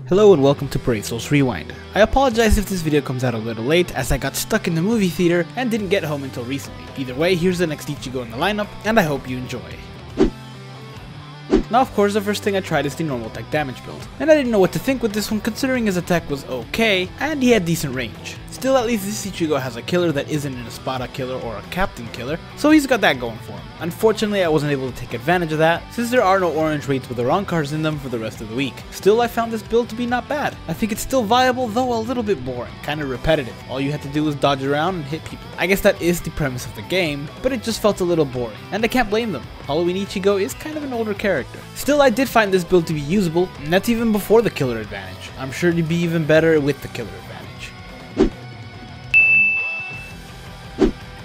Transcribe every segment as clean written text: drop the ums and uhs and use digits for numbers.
Hello and welcome to Bracel's Rewind. I apologize if this video comes out a little late as I got stuck in the movie theater and didn't get home until recently. Either way, here's the next Ichigo in the lineup and I hope you enjoy. Now of course the first thing I tried is the normal attack damage build, and I didn't know what to think with this one considering his attack was okay and he had decent range. Still, at least this Ichigo has a killer that isn't an Espada killer or a Captain killer, so he's got that going for him. Unfortunately, I wasn't able to take advantage of that since there are no orange raids with the wrong cards in them for the rest of the week. Still, I found this build to be not bad. I think it's still viable, though a little bit boring, kinda repetitive. All you had to do was dodge around and hit people. I guess that is the premise of the game, but it just felt a little boring, and I can't blame them. Halloween Ichigo is kind of an older character. Still, I did find this build to be usable, and that's even before the killer advantage. I'm sure to be even better with the killer advantage.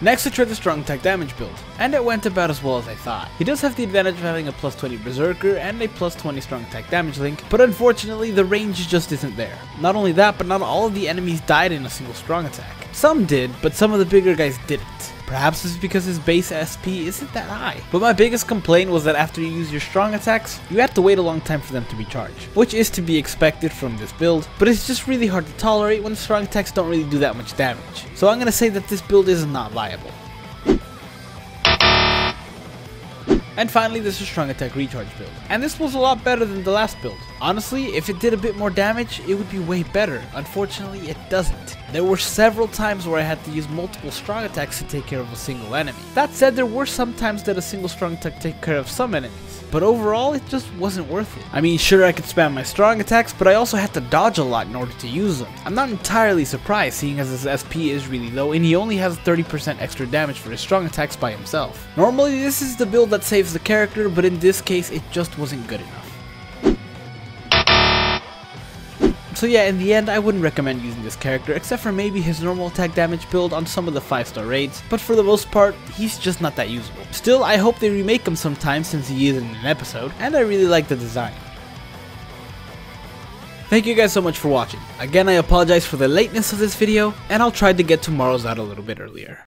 Next I tried the strong attack damage build, and it went about as well as I thought. He does have the advantage of having a plus 20 berserker and a plus 20 strong attack damage link, but unfortunately the range just isn't there. Not only that, but not all of the enemies died in a single strong attack. Some did, but some of the bigger guys didn't. Perhaps it's because his base SP isn't that high. But my biggest complaint was that after you use your strong attacks, you have to wait a long time for them to recharge, which is to be expected from this build, but it's just really hard to tolerate when strong attacks don't really do that much damage. So I'm gonna say that this build is not viable. And finally, this is strong attack recharge build, and this was a lot better than the last build. Honestly, if it did a bit more damage, it would be way better. Unfortunately, it doesn't. There were several times where I had to use multiple strong attacks to take care of a single enemy. That said, there were some times that a single strong attack took care of some enemies, but overall, it just wasn't worth it. I mean, sure, I could spam my strong attacks, but I also had to dodge a lot in order to use them. I'm not entirely surprised, seeing as his SP is really low and he only has 30% extra damage for his strong attacks by himself. Normally, this is the build that saves the character, but in this case, it just wasn't good enough. So yeah, in the end, I wouldn't recommend using this character, except for maybe his normal attack damage build on some of the 5-star raids, but for the most part, he's just not that usable. Still, I hope they remake him sometime since he is in an episode, and I really like the design. Thank you guys so much for watching. Again, I apologize for the lateness of this video, and I'll try to get tomorrow's out a little bit earlier.